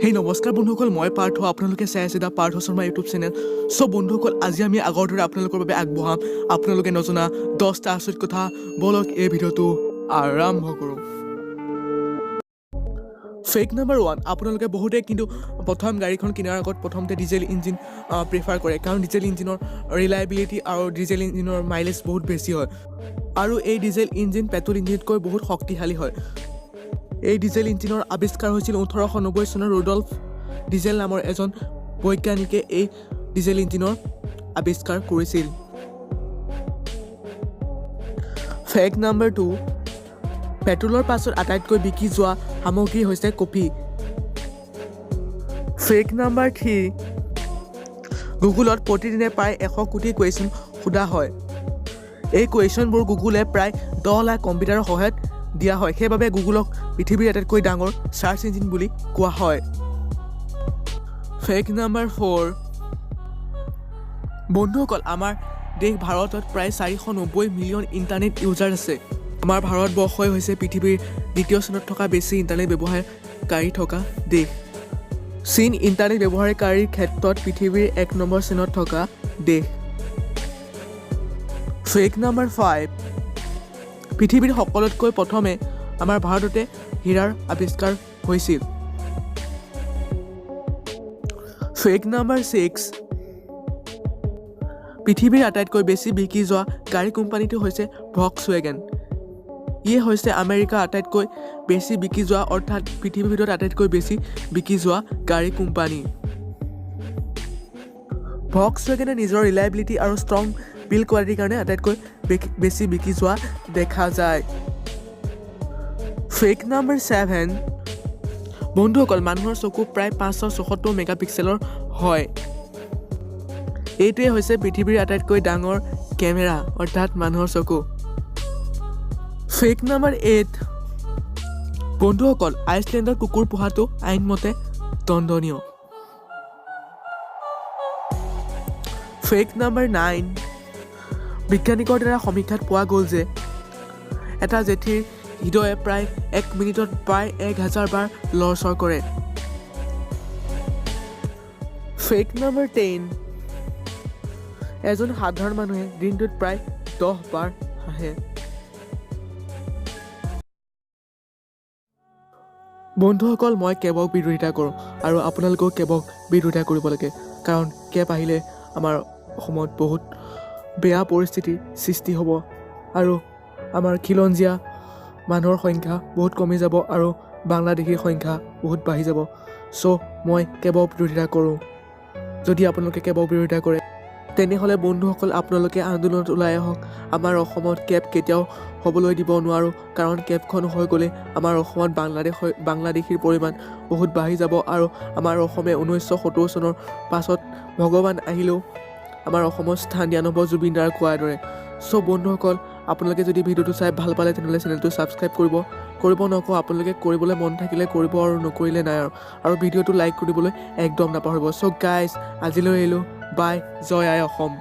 হেই নমস্কাৰ বন্ধুসকল, মই পাৰ্থ। আপোনালোকে চাই আছে দা পাৰ্থ শৰ্মা ইউটিউব চেনেল। চ' বন্ধুসকল, আজি আমি আগৰ দৰে আপোনালোকৰ বাবে আগবঢ়াম আপোনালোকে নজনা 10টা আচৰিত কথা। বলক এই ভিডিঅ'টো আৰম্ভ কৰোঁ। ফেক নাম্বাৰ 1, আপোনালোকে বহুতে কিন্তু প্ৰথম গাড়ীখন কিনাৰ আগত প্ৰথমতে ডিজেল ইঞ্জিন প্ৰিফাৰ কৰে, কাৰণ ডিজেল ইঞ্জিনৰ ৰিলায়েবিলিটি আৰু ডিজেল ইঞ্জিনৰ মাইলেজ বহুত বেছি হয়, আৰু এই ডিজেল ইঞ্জিন পেট্ৰল ইঞ্জিনতকৈ বহুত শক্তিশালী হয়। এই ডিজেল ইঞ্জিনৰ আৱিষ্কাৰ হৈছিল 1890 চনৰ ৰুডল্ফ ডিজেল নামৰ এজন বৈজ্ঞানিকে এই ডিজেল ইঞ্জিনৰ আৱিষ্কাৰ কৰিছিল। ফেক নাম্বাৰ 2, পেট্ৰলৰ পাছত আটাইতকৈ বিকি যোৱা সামগ্ৰী হৈছে কফি। ফেক নাম্বাৰ 3, গুগলত প্ৰতিদিনে প্ৰায় 100 কোটি কুৱেশ্যন সোধা হয়। এই কুৱেশ্যনবোৰ গুগলে প্ৰায় 10 লাখ কম্পিউটাৰৰ সহায়ত দিয়া হয়, সেইবাবে গুগলক পৃথিৱীৰ আটাইতকৈ ডাঙৰ চাৰ্চ ইঞ্জিন বুলি কোৱা হয়। ফেক নাম্বাৰ 4, বন্ধুসকল, আমাৰ দেশ ভাৰতত প্ৰায় 490 মিলিয়ন ইণ্টাৰনেট ইউজাৰ আছে। আমাৰ ভাৰতবৰ্ষই হৈছে পৃথিৱীৰ দ্বিতীয় স্থানত থকা বেছি ইণ্টাৰনেট ব্যৱহাৰকাৰী থকা দেশ। চীন ইণ্টাৰনেট ব্যৱহাৰকাৰীৰ ক্ষেত্ৰত পৃথিৱীৰ 1 নম্বৰ স্থানত থকা দেশ। ফেক নাম্বাৰ 5, পৃথিৱীৰ সকলোতকৈ প্ৰথমে আমাৰ ভাৰততে হীৰাৰ আৱিষ্কাৰ হৈছিল। ফেক নাম্বাৰ 6, পৃথিৱীৰ আটাইতকৈ বেছি বিকি যোৱা গাড়ী কোম্পানীটো হৈছে ভক্সৱাগেন। ই হৈছে আমেৰিকাৰ আটাইতকৈ বেছি বিকি যোৱা, অৰ্থাৎ পৃথিৱীৰ ভিতৰত আটাইতকৈ বেছি বিকি যোৱা গাড়ী কোম্পানী। ভক্সৱাগেনে নিজৰ ৰিলায়েবিলিটি আৰু ষ্ট্ৰং বিল্ড কোৱালিটিৰ কাৰণে আটাইতকৈ বেছি বিকি যোৱা দেখা যায়। ফেক নাম্বাৰ 7, বন্ধুসকল, মানুহৰ চকু প্ৰায় 574 মেগাপিক্সেলৰ হয়। এইটোৱে হৈছে পৃথিৱীৰ আটাইতকৈ ডাঙৰ কেমেৰা, অৰ্থাৎ মানুহৰ চকু। ফেক নাম্বাৰ 8, বন্ধুসকল, আইচলেণ্ডত কুকুৰ পোহাটো আইনমতে দণ্ডনীয়। ফেক নাম্বাৰ 9, বিজ্ঞানিকৰ দ্বাৰা সমীক্ষাত পোৱা গ'ল যে এটা জেঠীৰ হৃদয়ে প্ৰায় 1 মিনিটত প্ৰায় 1000 বাৰ লৰচৰ কৰে। ফেক নাম্বাৰ 10, এজন সাধাৰণ মানুহে দিনটোত প্ৰায় 10 বাৰ হাঁহে। বন্ধুসকল, মই কেবক বিৰোধিতা কৰোঁ, আৰু আপোনালোকেও কেবক বিৰোধিতা কৰিব লাগে, কাৰণ কেব আহিলে আমাৰ অসমত বহুত বেয়া পৰিস্থিতিৰ সৃষ্টি হ'ব, আৰু আমাৰ খিলঞ্জীয়া মানুহৰ সংখ্যা বহুত কমি যাব, আৰু বাংলাদেশীৰ সংখ্যা বহুত বাঢ়ি যাব। চ' মই কেবক বিৰোধিতা কৰোঁ। যদি আপোনালোকে কেবক বিৰোধিতা কৰে, তেনেহ'লে বন্ধুসকল, আপোনালোকে আন্দোলনত ওলাই আহক। আমাৰ অসমত কেব কেতিয়াও হ'বলৈ দিব নোৱাৰোঁ, কাৰণ কেবখন হৈ গ'লে আমাৰ অসমত বাংলাদেশীৰ পৰিমাণ বহুত বাঢ়ি যাব, আৰু আমাৰ অসমে 1970 চনৰ পাছত ভগৱান আহিলেও আমাৰ অসমত স্থান দিয়া নহ'ব, জুবিন দাৰ কোৱাৰ দৰে। চ' বন্ধুসকল, আপোনালোকে যদি ভিডিঅ'টো চাই ভাল পালে, তেনেহ'লে চেনেলটো ছাবস্ক্ৰাইব কৰিব নকওঁ। আপোনালোকে কৰিবলৈ মন থাকিলে কৰিব, আৰু নকৰিলে নাই আৰু ভিডিঅ'টো লাইক কৰিবলৈ একদম নাপাহৰিব। চ' গাইজ, আজিলৈ এৰিলোঁ। বাই, জয় আই অসম।